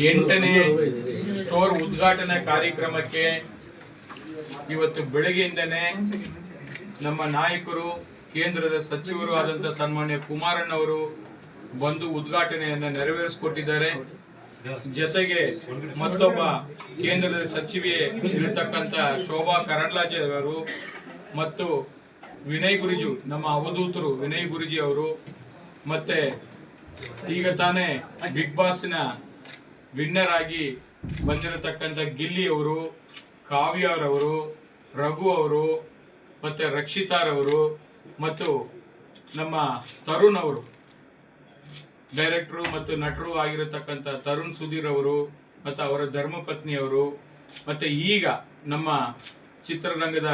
8ನೇ store ಉದ್ಘಾಟನಾ ಕಾರ್ಯಕ್ರಮಕ್ಕೆ ಇವತ್ತು ಬೆಳಗ್ಗೆಯಿಂದನೇ ನಮ್ಮ ನಾಯಕರು ಕೇಂದ್ರದ ಸಚಿವರು ಆದಂತ ಸನ್ಮಾನ್ಯ ಕುಮಾರಣ್ಣವರು ಬಂದು ಉದ್ಘಾಟನೆಯನ್ನು ನೆರವೇರಿಸಿಕೊಟ್ಟಿದ್ದಾರೆ. ಜೊತೆಗೆ ಮತ್ತೊಬ್ಬ ಕೇಂದ್ರದ ಸಚಿವೆ ಇರತಕ್ಕಂತ ಶೋಭಾ ಕರಂದ್ಲಾಜೆ ಅವರು ಮತ್ತು ವಿನಯ್ ಗುರೂಜಿ, ನಮ್ಮ ಅವಧೂತರು ವಿನಯ್ ಗುರೂಜಿ ಅವರು, ಮತ್ತೆ ಈಗ ತಾನೇ ಬಿಗ್ ಬಾಸ್ನ ವಿನ್ನರ್ ಆಗಿ ಬಂದಿರತಕ್ಕಂಥ ಗಿಲ್ಲಿ ಅವರು, ಕಾವ್ಯರವರು, ರಘು ಅವರು, ಮತ್ತೆ ರಕ್ಷಿತಾರವರು ಮತ್ತು ನಮ್ಮ ತರುಣ್ ಅವರು, ಡೈರೆಕ್ಟರು ಮತ್ತು ನಟರು ಆಗಿರತಕ್ಕಂಥ ತರುಣ್ ಸುಧೀರ್ ಅವರು ಮತ್ತು ಅವರ ಧರ್ಮಪತ್ನಿಯವರು, ಮತ್ತೆ ಈಗ ನಮ್ಮ ಚಿತ್ರರಂಗದ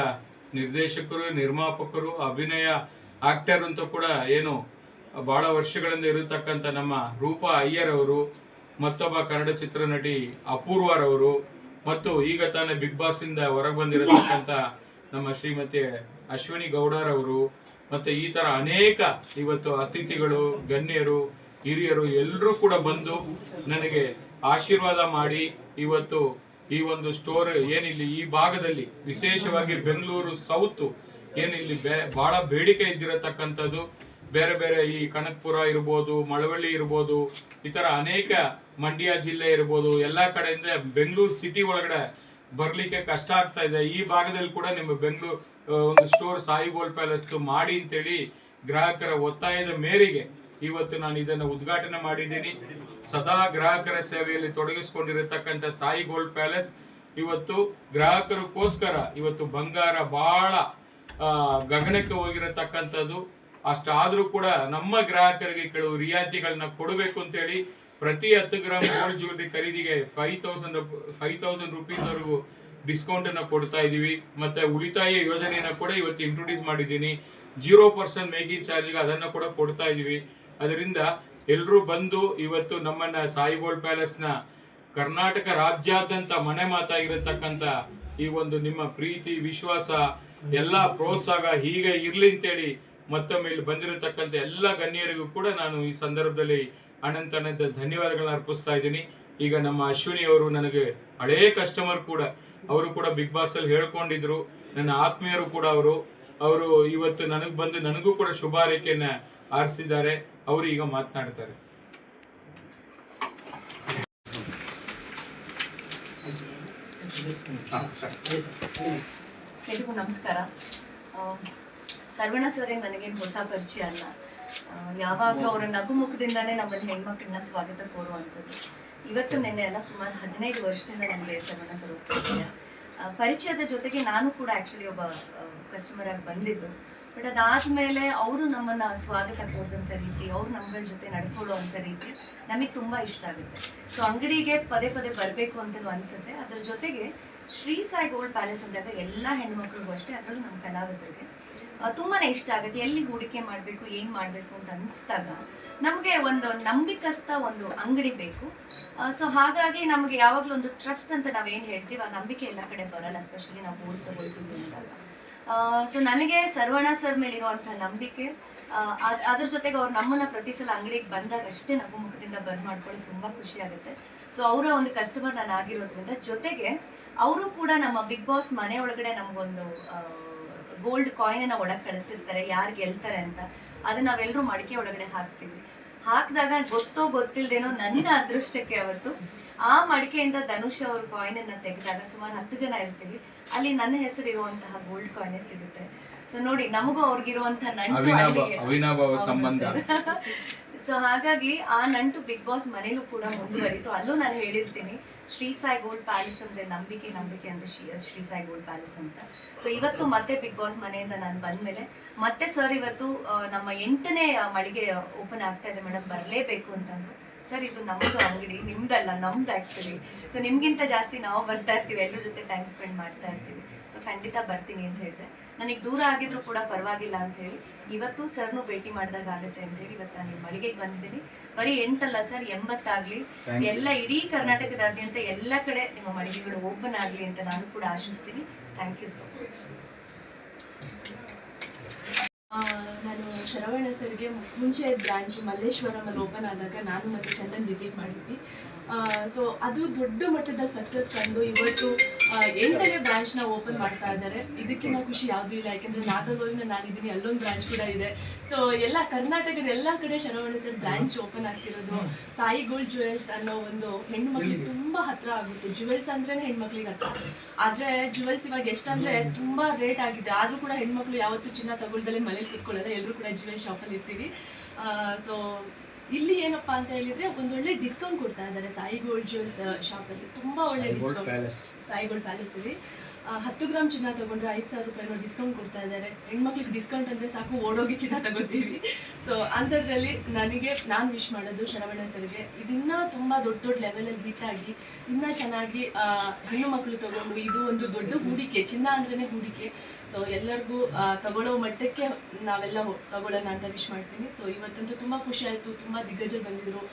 ನಿರ್ದೇಶಕರು, ನಿರ್ಮಾಪಕರು, ಅಭಿನಯ ಆಕ್ಟರ್ ಅಂತ ಕೂಡ ಏನು ಬಹಳ ವರ್ಷಗಳಿಂದ ಇರತಕ್ಕಂಥ ನಮ್ಮ ರೂಪಾ ಅಯ್ಯರ್ ಅವರು, ಮತ್ತೊಬ್ಬ ಕನ್ನಡ ಚಿತ್ರನಟಿ ಅಪೂರ್ವರವರು, ಮತ್ತು ಈಗ ತಾನೇ ಬಿಗ್ ಬಾಸ್ ಇಂದ ಹೊರಗೆ ಬಂದಿರತಕ್ಕಂಥ ನಮ್ಮ ಶ್ರೀಮತಿ ಅಶ್ವಿನಿ ಗೌಡರವರು, ಮತ್ತೆ ಈ ತರ ಅನೇಕ ಇವತ್ತು ಅತಿಥಿಗಳು, ಗಣ್ಯರು, ಹಿರಿಯರು ಎಲ್ಲರೂ ಕೂಡ ಬಂದು ನನಗೆ ಆಶೀರ್ವಾದ ಮಾಡಿ ಇವತ್ತು ಈ ಒಂದು ಸ್ಟೋರ್ ಏನಿಲ್ಲಿ ಈ ಭಾಗದಲ್ಲಿ ವಿಶೇಷವಾಗಿ ಬೆಂಗಳೂರು ಸೌತ್ ಏನಿಲ್ಲಿ ಬಹಳ ಬೇಡಿಕೆ ಇದ್ದಿರತಕ್ಕಂಥದ್ದು, ಬೇರೆ ಬೇರೆ ಈ ಕನಕಪುರ ಇರ್ಬೋದು, ಮಳವಳ್ಳಿ ಇರ್ಬೋದು, ಈ ತರ ಅನೇಕ ಮಂಡ್ಯ ಜಿಲ್ಲೆ ಇರ್ಬೋದು, ಎಲ್ಲಾ ಕಡೆಯಿಂದ ಬೆಂಗಳೂರು ಸಿಟಿ ಒಳಗಡೆ ಬರ್ಲಿಕ್ಕೆ ಕಷ್ಟ ಆಗ್ತಾ ಇದೆ. ಈ ಭಾಗದಲ್ಲಿ ಕೂಡ ನಿಮ್ಮ ಬೆಂಗಳೂರು ಒಂದು ಸ್ಟೋರ್ ಸಾಯಿ ಗೋಲ್ಡ್ ಪ್ಯಾಲೇಸ್ ಮಾಡಿ ಅಂತೇಳಿ ಗ್ರಾಹಕರ ಒತ್ತಾಯದ ಮೇರೆಗೆ ಇವತ್ತು ನಾನು ಇದನ್ನು ಉದ್ಘಾಟನೆ ಮಾಡಿದ್ದೀನಿ. ಸದಾ ಗ್ರಾಹಕರ ಸೇವೆಯಲ್ಲಿ ತೊಡಗಿಸಿಕೊಂಡಿರತಕ್ಕಂಥ ಸಾಯಿ ಗೋಲ್ಡ್ ಪ್ಯಾಲೇಸ್ ಇವತ್ತು ಗ್ರಾಹಕರಿಗೋಸ್ಕರ ಇವತ್ತು ಬಂಗಾರ ಬಹಳ ಗಗನಕ್ಕೆ ಹೋಗಿರತಕ್ಕಂಥದ್ದು. ಅಷ್ಟಾದ್ರೂ ಕೂಡ ನಮ್ಮ ಗ್ರಾಹಕರಿಗೆ ಕೆಲವು ರಿಯಾಯಿತಿಗಳನ್ನ ಕೊಡಬೇಕು ಅಂತೇಳಿ ಪ್ರತಿ 10 ಗ್ರಾಮ್ ಗೋಲ್ಡ್ ಜ್ಯುವೆಲರಿ ಖರೀದಿಗೆ 5,000 ರುಪೀಸ್ ವರೆಗೂ ಡಿಸ್ಕೌಂಟ್ ಅನ್ನ ಕೊಡ್ತಾ ಇದೀವಿ. ಮತ್ತೆ ಉಳಿತಾಯ ಯೋಜನೆಯನ್ನ ಕೂಡ ಇವತ್ತು ಇಂಟ್ರೊಡ್ಯೂಸ್ ಮಾಡಿದ್ದೀನಿ. 0% ಮೇಕಿಂಗ್ ಚಾರ್ಜ್ಗೆ ಅದನ್ನ ಕೂಡ ಕೊಡ್ತಾ ಇದೀವಿ. ಅದರಿಂದ ಎಲ್ಲರೂ ಬಂದು ಇವತ್ತು ನಮ್ಮನ್ನ ಸಾಯಿ ಗೋಲ್ಡ್ ಪ್ಯಾಲೇಸ್ ನ ಕರ್ನಾಟಕ ರಾಜ್ಯಾದ್ಯಂತ ಮನೆ ಮಾತಾಗಿರತಕ್ಕಂತ ಈ ಒಂದು ನಿಮ್ಮ ಪ್ರೀತಿ, ವಿಶ್ವಾಸ, ಎಲ್ಲಾ ಪ್ರೋತ್ಸಾಹ ಹೀಗೆ ಇರ್ಲಿ ಅಂತೇಳಿ ಮತ್ತೊಮ್ಮೆ ಇಲ್ಲಿ ಬಂದಿರತಕ್ಕಂಥ ಎಲ್ಲ ಗಣ್ಯರಿಗೂ ಕೂಡ ನಾನು ಈ ಸಂದರ್ಭದಲ್ಲಿ ಅನಂತ ಧನ್ಯವಾದಗಳನ್ನ ಅರ್ಪಿಸ್ತಾ ಇದ್ದೀನಿ. ಈಗ ನಮ್ಮ ಅಶ್ವಿನಿ ಅವರು ನನಗೆ ಹಳೇ ಕಸ್ಟಮರ್ ಕೂಡ, ಅವರು ಕೂಡ ಬಿಗ್ ಬಾಸ್ ಅಲ್ಲಿ ಹೇಳ್ಕೊಂಡಿದ್ರು, ನನ್ನ ಆತ್ಮೀಯರು ಕೂಡ ಅವರು ಇವತ್ತು ನನಗೂ ಕೂಡ ಶುಭ ಹಾರೈಕೆಯನ್ನ ಆರಿಸಿದ್ದಾರೆ. ಅವರು ಈಗ ಮಾತನಾಡ್ತಾರೆ. ಎಲ್ರಿಗೂ ನಮಸ್ಕಾರ. ಸರ್ವಣ್ಣ ಸರ್ ನನಗೇನು ಹೊಸ ಪರಿಚಯ ಅಲ್ಲ. ಯಾವಾಗಲೂ ಅವರ ನಗುಮುಖದಿಂದಾನೇ ನಮ್ಮಲ್ಲಿ ಹೆಣ್ಮಕ್ಳನ್ನ ಸ್ವಾಗತ ಕೋರುವಂಥದ್ದು. ಇವತ್ತು ನಿನ್ನೆ ಎಲ್ಲ ಸುಮಾರು 15 ವರ್ಷದಿಂದ ನನಗೆ ಸರ್ವಣ್ಣ ಸರ್ ಪರಿಚಯದ ಜೊತೆಗೆ ನಾನು ಕೂಡ ಆ್ಯಕ್ಚುಲಿ ಒಬ್ಬ ಕಸ್ಟಮರ್ ಆಗಿ ಬಂದಿದ್ದು. ಬಟ್ ಅದಾದಮೇಲೆ ಅವರು ನಮ್ಮನ್ನು ಸ್ವಾಗತ ಕೋರಿದಂಥ ರೀತಿ, ಅವ್ರು ನಮ್ಮಗಳ ಜೊತೆ ನಡ್ಕೊಳ್ಳುವಂಥ ರೀತಿ ನಮಗೆ ತುಂಬ ಇಷ್ಟ ಆಗುತ್ತೆ. ಸೊ ಅಂಗಡಿಗೆ ಪದೇ ಪದೇ ಬರಬೇಕು ಅಂತಲೂ ಅನಿಸುತ್ತೆ. ಅದ್ರ ಜೊತೆಗೆ ಶ್ರೀ ಸಾಯಿ ಗೋಲ್ಡ್ ಪ್ಯಾಲೇಸ್ ಅಂದಾಗ ಎಲ್ಲ ಹೆಣ್ಮಕ್ಳಿಗೂ ಅಷ್ಟೇ, ಅದರಲ್ಲೂ ನಮ್ಮ ಕಲಾವಿದರಿಗೆ ತುಂಬಾ ಇಷ್ಟ ಆಗುತ್ತೆ. ಎಲ್ಲಿ ಹೂಡಿಕೆ ಮಾಡಬೇಕು, ಏನು ಮಾಡಬೇಕು ಅಂತ ಅನಿಸಿದಾಗ ನಮಗೆ ಒಂದು ನಂಬಿಕಸ್ಥ ಒಂದು ಅಂಗಡಿ ಬೇಕು. ಸೊ ಹಾಗಾಗಿ ನಮಗೆ ಯಾವಾಗಲೂ ಒಂದು ಟ್ರಸ್ಟ್ ಅಂತ ನಾವೇನು ಹೇಳ್ತೀವಿ, ಆ ನಂಬಿಕೆ ಎಲ್ಲ ಕಡೆ ಬರಲ್ಲ, ಎಸ್ಪೆಷಲಿ ನಾವು ಹೂಡು ತಗೊಳ್ತೀವಿ ಅಂದಾಗ. ಸೊ ನನಗೆ ಸರ್ವಣ್ಣ ಸರ್ ಮೇಲಿರುವಂಥ ನಂಬಿಕೆ, ಅದ್ರ ಜೊತೆಗೆ ಅವ್ರು ನಮ್ಮನ್ನು ಪ್ರತಿ ಸಲ ಅಂಗಡಿಗೆ ಬಂದಾಗ ಅಷ್ಟೇ ನಗು ಮುಖದಿಂದ ಬಂದ್ ಮಾಡ್ಕೊಳ್ಳಿ ತುಂಬ ಖುಷಿ ಆಗುತ್ತೆ. ಸೊ ಅವರ ಒಂದು ಕಸ್ಟಮರ್ ನಾನು ಆಗಿರೋದ್ರಿಂದ, ಜೊತೆಗೆ ಅವರು ಕೂಡ ನಮ್ಮ ಬಿಗ್ ಬಾಸ್ ಮನೆ ಒಳಗಡೆ ನಮಗೊಂದು ಗೋಲ್ಡ್ ಕಾಯಿನನ್ನು ಒಳಗೆ ಕಳಿಸಿರ್ತಾರೆ, ಯಾರು ಗೆಲ್ತಾರೆ ಅಂತ. ಅದನ್ನ ನಾವೆಲ್ಲರೂ ಮಡಿಕೆ ಒಳಗಡೆ ಹಾಕ್ತೀವಿ. ಹಾಕಿದಾಗ ಗೊತ್ತೋ ಗೊತ್ತಿಲ್ಲದೇನೋ ನನ್ನ ಅದೃಷ್ಟಕ್ಕೆ ಅವತ್ತು ಆ ಮಡಿಕೆಯಿಂದ ಧನುಷ್ ಅವ್ರ ಕಾಯಿನನ್ನು ತೆಗೆದಾಗ ಸುಮಾರು 10 ಜನ ಇರ್ತೀವಿ, ಅಲ್ಲಿ ನನ್ನ ಹೆಸರು ಇರುವಂತಹ ಗೋಲ್ಡ್ ಕಾಯಿನೇ ಸಿಗುತ್ತೆ. ಸೊ ನೋಡಿ, ನಮಗೂ ಅವ್ರಿಗಿರುವಂತಹ ನಂಟು ಸಂಬಂಧ. ಸೊ ಹಾಗಾಗಿ ಆ ನಂಟು ಬಿಗ್ ಬಾಸ್ ಮನೇಲೂ ಕೂಡ ಮುಂದುವರಿತು. ಅಲ್ಲೂ ನಾನು ಹೇಳಿರ್ತೀನಿ, ಶ್ರೀ ಸಾಯಿ ಗೋಲ್ಡ್ ಪ್ಯಾಲೇಸ್ ಅಂದ್ರೆ ನಂಬಿಕೆ ಅಂದ್ರೆ ಶ್ರೀ ಸಾಯಿ ಗೋಲ್ಡ್ ಪ್ಯಾಲೇಸ್ ಅಂತ. ಸೊ ಇವತ್ತು ಮತ್ತೆ ಬಿಗ್ ಬಾಸ್ ಮನೆಯಿಂದ ನಾನು ಬಂದ್ಮೇಲೆ ಮತ್ತೆ ಸರ್ ಇವತ್ತು ನಮ್ಮ 8ನೇ ಮಳಿಗೆ ಓಪನ್ ಆಗ್ತಾ ಇದೆ ಮೇಡಮ್, ಬರಲೇಬೇಕು ಅಂತಂದ್ರು. ಸರ್ ಇದು ನಮ್ಮದು ಅಂಗಡಿ, ನಿಮ್ದಲ್ಲ, ನಮ್ದು ಆ್ಯಕ್ಚುಲಿ. ಸೊ ನಿಮ್ಗಿಂತ ಜಾಸ್ತಿ ನಾವು ಬರ್ತಾ ಇರ್ತೀವಿ, ಎಲ್ಲರ ಜೊತೆ ಟೈಮ್ ಸ್ಪೆಂಡ್ ಮಾಡ್ತಾ ಇರ್ತೀವಿ. ಸೊ ಖಂಡಿತ ಬರ್ತೀನಿ ಅಂತ ಹೇಳಿದೆ. ನನಗೆ ದೂರ ಆಗಿದ್ರು ಕೂಡ ಪರವಾಗಿಲ್ಲ ಅಂತ ಹೇಳಿ ಇವತ್ತು ಸರ್ನು ಭೇಟಿ ಮಾಡಿದಾಗ ಆಗುತ್ತೆ ಅಂತ ಹೇಳಿ ಇವತ್ತು ನಾನು ಮಳಿಗೆಗೆ ಬಂದಿದ್ದೀನಿ. ಬರೀ 8 ಅಲ್ಲ ಸರ್, 80 ಆಗಲಿ, ಎಲ್ಲ ಇಡೀ ಕರ್ನಾಟಕದಾದ್ಯಂತ ಎಲ್ಲ ಕಡೆ ನಿಮ್ಮ ಮಳಿಗೆಗಳು ಓಪನ್ ಆಗಲಿ ಅಂತ ನಾನು ಕೂಡ ಆಶಿಸ್ತೀನಿ. Thank you so much. ನಾನು ಶರವಣ ಸರ್ಗೆ ಮುಂಚೆ ಬ್ರಾಂಚು ಮಲ್ಲೇಶ್ವರಮಲ್ಲಿ ಓಪನ್ ಆದಾಗ ನಾನು ಮತ್ತು ಚಂದನ್ ವಿಸಿಟ್ ಮಾಡಿದ್ವಿ. ಸೊ ಅದು ದೊಡ್ಡ ಮಟ್ಟದ ಸಕ್ಸಸ್ ಕಂಡು ಇವತ್ತು 8ನೇ ಬ್ರಾಂಚ್ನ ಓಪನ್ ಮಾಡ್ತಾ ಇದ್ದಾರೆ. ಇದಕ್ಕಿಂತ ಖುಷಿ ಯಾವುದೂ ಇಲ್ಲ, ಯಾಕೆಂದರೆ ನಾಗರ್ಗೋವಿನ ನಾನಿದ್ದೀನಿ, ಅಲ್ಲೊಂದು ಬ್ರಾಂಚ್ ಕೂಡ ಇದೆ. ಸೊ ಎಲ್ಲ ಕರ್ನಾಟಕದ ಎಲ್ಲ ಕಡೆ ಶರವಣ ಸರ್ ಬ್ರಾಂಚ್ ಓಪನ್ ಆಗ್ತಿರೋದು. ಸಾಯಿ ಗೋಲ್ಡ್ ಜುವೆಲ್ಸ್ ಅನ್ನೋ ಒಂದು ಹೆಣ್ಣು ಮಕ್ಳಿಗೆ ತುಂಬ ಹತ್ತಿರ ಆಗುತ್ತೆ. ಜುವೆಲ್ಸ್ ಅಂದ್ರೇ ಹೆಣ್ಮಕ್ಳಿಗೆ ಹತ್ರ, ಆದರೆ ಜುವೆಲ್ಸ್ ಇವಾಗ ಎಷ್ಟಂದರೆ ತುಂಬ ರೇಟ್ ಆಗಿದೆ. ಆದರೂ ಕೂಡ ಹೆಣ್ಮಕ್ಳು ಯಾವತ್ತೂ ಚಿನ್ನ ತಗೊಳ್ದಲ್ಲೇ ಮನೇಲಿ ಕೂತ್ಕೊಳ್ಳಲ್ಲ, ಎಲ್ಲರೂ ಕೂಡ ಜುವೆಲ್ ಶಾಪಲ್ಲಿ ಇರ್ತೀವಿ. ಸೊ ಇಲ್ಲಿ ಏನಪ್ಪಾ ಅಂತ ಹೇಳಿದ್ರೆ ಒಂದೊಳ್ಳೆ ಡಿಸ್ಕೌಂಟ್ ಕೊಡ್ತಾ ಇದ್ದಾರೆ ಸಾಯಿ ಗೋಲ್ಡ್ ಜುವೆಲ್ಸ್ ಶಾಪಲ್ಲಿ. ತುಂಬ ಒಳ್ಳೆ ಡಿಸ್ಕೌಂಟ್ ಸಾಯಿ ಗೋಲ್ಡ್ ಪ್ಯಾಲೇಸಲ್ಲಿ 10 ಗ್ರಾಮ್ ಚಿನ್ನ ತಗೊಂಡ್ರೆ 5,000 ರೂಪಾಯಿನೋ ಡಿಸ್ಕೌಂಟ್ ಕೊಡ್ತಾ ಇದ್ದಾರೆ. ಹೆಣ್ಮಕ್ಳಿಗೆ ಡಿಸ್ಕೌಂಟ್ ಅಂದರೆ ಸಾಕು, ಓಡೋಗಿ ಚಿನ್ನ ತಗೋತೀವಿ. ಸೊ ಅಂಥದ್ರಲ್ಲಿ ನಾನು ವಿಶ್ ಮಾಡೋದು ಶರವಣ ಸರ್ಗೆ ಇದನ್ನ ತುಂಬ ದೊಡ್ಡ ಲೆವೆಲಲ್ಲಿ ಹಿಟ್ಟಾಗಿ ಇನ್ನೂ ಚೆನ್ನಾಗಿ ಹೆಣ್ಣು ಮಕ್ಕಳು ತಗೊಂಡು ಇದು ಒಂದು ದೊಡ್ಡ ಹೂಡಿಕೆ, ಚಿನ್ನ ಅಂದ್ರೇ ಹೂಡಿಕೆ. ಸೊ ಎಲ್ಲರಿಗೂ ತಗೊಳ್ಳೋ ಮಟ್ಟಕ್ಕೆ ನಾವೆಲ್ಲ ತಗೊಳ್ಳೋಣ ಅಂತ ವಿಶ್ ಮಾಡ್ತೀನಿ. ಸೊ ಇವತ್ತಂತೂ ತುಂಬ ಖುಷಿ ಆಯಿತು, ತುಂಬ ದಿಗ್ಗಜರು ಬಂದಿದ್ದರು,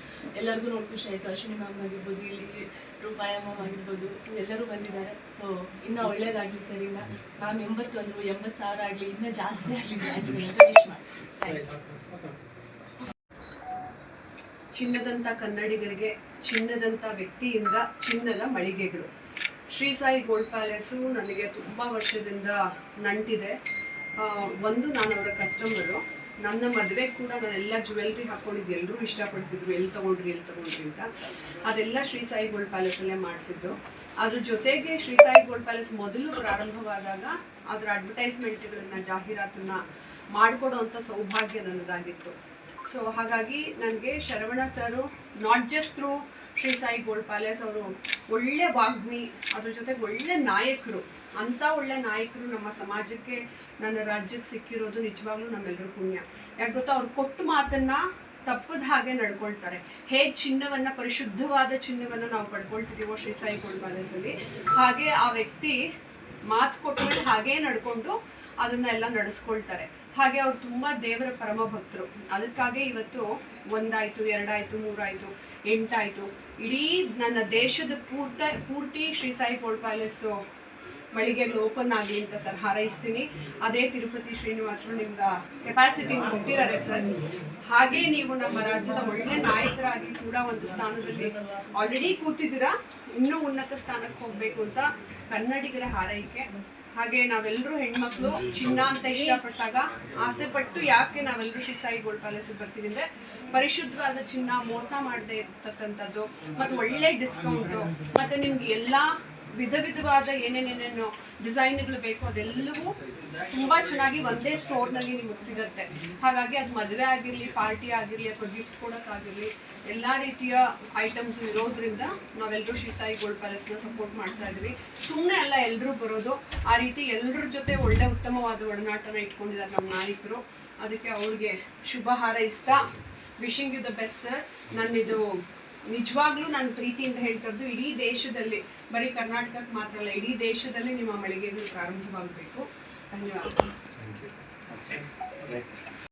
ಎಲ್ಲರಿಗೂ ನೋಡಿ ಖುಷಿ ಆಯಿತು. ಅಶ್ವಿನಿ ಮ್ಯಾಮ್ ಆಗಿರ್ಬೋದು, ಇಲ್ಲಿ ರೂಪಾಯ ಮ್ಯಾಮ್ ಆಗಿರ್ಬೋದು, ಸೊ ಎಲ್ಲರೂ ಬಂದಿದ್ದಾರೆ. ಸೊ ಇನ್ನೂ ಒಳ್ಳೇದಾಗಲಿ ಸರ್. ಇನ್ನು ಮ್ಯಾಮ್ 80 ಅಂದರು, 80,000 ಆಗಲಿ, ಇನ್ನೂ ಜಾಸ್ತಿ ಆಗಲಿ ಬ್ರಾಂಚ್ಗಳು ಅಂತ ವಿಶ್ ಮಾಡ್ತೀನಿ. ಚಿನ್ನದಂಥ ಕನ್ನಡಿಗರಿಗೆ ಚಿನ್ನದಂಥ ವ್ಯಕ್ತಿಯಿಂದ ಚಿನ್ನದ ಮಳಿಗೆಗಳು. ಶ್ರೀ ಸಾಯಿ ಗೋಲ್ಡ್ ಪ್ಯಾಲೇಸು ನನಗೆ ತುಂಬ ವರ್ಷದಿಂದ ನಂಟಿದೆ. ನಾನು ಅವರ ಕಸ್ಟಮರು. ನನ್ನ ಮದುವೆ ಕೂಡ ನಾನೆಲ್ಲ ಜ್ಯುವೆಲ್ರಿ ಹಾಕ್ಕೊಂಡಿದ್ದು, ಎಲ್ಲರೂ ಇಷ್ಟಪಡ್ತಿದ್ರು ಎಲ್ಲಿ ತೊಗೊಂಡ್ರಿ ಅಂತ. ಅದೆಲ್ಲ ಶ್ರೀ ಸಾಯಿ ಗೋಲ್ಡ್ ಪ್ಯಾಲೇಸಲ್ಲೇ ಮಾಡಿಸಿದ್ದು. ಅದ್ರ ಜೊತೆಗೆ ಶ್ರೀ ಸಾಯಿ ಗೋಲ್ಡ್ ಪ್ಯಾಲೇಸ್ ಮೊದಲು ಪ್ರಾರಂಭವಾದಾಗ ಅದರ ಅಡ್ವರ್ಟೈಸ್ಮೆಂಟ್ಗಳನ್ನು, ಜಾಹೀರಾತನ್ನ ಮಾಡಿಕೊಡೋವಂಥ ಸೌಭಾಗ್ಯ ನನ್ನದಾಗಿತ್ತು. ಸೊ ಹಾಗಾಗಿ ನನಗೆ Sharavana sir not just through Shri Sai Gold Palace, ಅವರು ಒಳ್ಳೆ ವಾಗ್ಮಿ, ಅದ್ರ ಜೊತೆಗೆ ಒಳ್ಳೆ ನಾಯಕರು. ಅಂಥ ಒಳ್ಳೆ ನಾಯಕರು ನಮ್ಮ ಸಮಾಜಕ್ಕೆ, ನನ್ನ ರಾಜ್ಯಕ್ಕೆ ಸಿಕ್ಕಿರೋದು ನಿಜವಾಗ್ಲೂ ನಮ್ಮೆಲ್ಲರೂ ಪುಣ್ಯ. ಯಾಕೆ ಗೊತ್ತಾ, ಅವ್ರು ಕೊಟ್ಟ ಮಾತನ್ನು ತಪ್ಪದ ಹಾಗೆ ನಡ್ಕೊಳ್ತಾರೆ. ಹೇಗೆ ಚಿನ್ನವನ್ನು, ಪರಿಶುದ್ಧವಾದ ಚಿನ್ನವನ್ನು ನಾವು ಪಡ್ಕೊಳ್ತಿದ್ದೀವೋ ಶ್ರೀ ಸಾಯಿ ಗೋಲ್ಡ್ ಪ್ಯಾಲೇಸಲ್ಲಿ, ಹಾಗೆ ಆ ವ್ಯಕ್ತಿ ಮಾತು ಕೊಟ್ಟು ಹಾಗೇ ನಡ್ಕೊಂಡು ಅದನ್ನೆಲ್ಲ ನಡೆಸ್ಕೊಳ್ತಾರೆ. ಹಾಗೆ ಅವ್ರು ತುಂಬ ದೇವರ ಪರಮ ಭಕ್ತರು. ಅದಕ್ಕಾಗಿ ಇವತ್ತು 1 ಆಯಿತು, 2 ಆಯಿತು, 3 ಆಯಿತು, 8 ಆಯಿತು, ಇಡೀ ನನ್ನ ದೇಶದ ಪೂರ್ತಿ ಶ್ರೀ ಸಾಯಿ ಗೋಲ್ಡ್ ಪ್ಯಾಲೇಸು ಮಳಿಗೆಗಳು ಓಪನ್ ಆಗಲಿ ಅಂತ ಸರ್ ಹಾರೈಸ್ತೀನಿ. ಅದೇ ತಿರುಪತಿ ಶ್ರೀನಿವಾಸರು ನಿಮ್ಗೆ ಕೆಪಾಸಿಟಿ ಕೊಟ್ಟಿದ್ದಾರೆ ಸರ್. ಹಾಗೆ ನೀವು ನಮ್ಮ ರಾಜ್ಯದ ಒಳ್ಳೆ ನಾಯಕರಾಗಿ ಕೂಡ ಒಂದು ಸ್ಥಾನದಲ್ಲಿ ಆಲ್ರೆಡಿ ಕೂತಿದ್ದೀರಾ, ಇನ್ನೂ ಉನ್ನತ ಸ್ಥಾನಕ್ಕೆ ಹೋಗಬೇಕು ಅಂತ ಕನ್ನಡಿಗರ ಹಾರೈಕೆ. ಹಾಗೆ ನಾವೆಲ್ಲರೂ ಹೆಣ್ಮಕ್ಳು ಚಿನ್ನ ಅಂತ ಇಷ್ಟಪಟ್ಟಾಗ ಆಸೆ ಪಟ್ಟು ಯಾಕೆ ನಾವೆಲ್ಲರೂ ಶ್ರೀ ಸಾಯಿ ಗೋಲ್ಡ್ ಪ್ಯಾಲೇಸಿಗೆ ಬರ್ತೀವಿ ಅಂದರೆ, ಪರಿಶುದ್ಧವಾದ ಚಿನ್ನ, ಮೋಸ ಮಾಡದೇ ಇರ್ತಕ್ಕಂಥದ್ದು, ಮತ್ತು ಒಳ್ಳೆ ಡಿಸ್ಕೌಂಟು, ಮತ್ತು ನಿಮ್ಗೆ ಎಲ್ಲ ವಿಧವಾದ ಏನೇನೇನೇನು ಡಿಸೈನ್ಗಳು ಬೇಕು ಅದೆಲ್ಲವೂ ತುಂಬ ಚೆನ್ನಾಗಿ ಒಂದೇ ಸ್ಟೋರ್ನಲ್ಲಿ ನಿಮಗೆ ಸಿಗುತ್ತೆ. ಹಾಗಾಗಿ ಅದು ಮದುವೆ ಆಗಿರಲಿ, ಪಾರ್ಟಿ ಆಗಿರಲಿ, ಅಥವಾ ಗಿಫ್ಟ್ ಕೊಡೋಕ್ಕಾಗಿರಲಿ, ಎಲ್ಲ ರೀತಿಯ ಐಟಮ್ಸ್ ಇರೋದ್ರಿಂದ ನಾವೆಲ್ಲರೂ ಶ್ರೀ ಸಾಯಿ ಗೋಲ್ಡ್ ಪ್ಯಾಲೇಸ್ನ ಸಪೋರ್ಟ್ ಮಾಡ್ತಾ ಇದ್ವಿ. ಸುಮ್ಮನೆ ಅಲ್ಲ ಎಲ್ಲರೂ ಬರೋದು, ಆ ರೀತಿ ಎಲ್ಲರ ಜೊತೆ ಒಳ್ಳೆ ಉತ್ತಮವಾದ ಒಡನಾಟನ ಇಟ್ಕೊಂಡಿದ್ದಾರೆ ನಮ್ಮ ನಾಯಕರು. ಅದಕ್ಕೆ ಅವ್ರಿಗೆ ಶುಭ ಹಾರೈಸ್ತಾ wishing you the best sir. ನನ್ನಿದು ನಿಜವಾಗ್ಲೂ ನಾನು ಪ್ರೀತಿಯಿಂದ ಹೇಳ್ತಿದ್ದು, ಇಡೀ ದೇಶದಲ್ಲಿ, ಬರೀ ಕರ್ನಾಟಕಕ್ಕೆ ಮಾತ್ರ ಅಲ್ಲ, ಇಡೀ ದೇಶದಲ್ಲಿ ನಿಮ್ಮ ಮಳಿಗೆಗಳು ಪ್ರಾರಂಭವಾಗಬೇಕು. ಧನ್ಯವಾದ.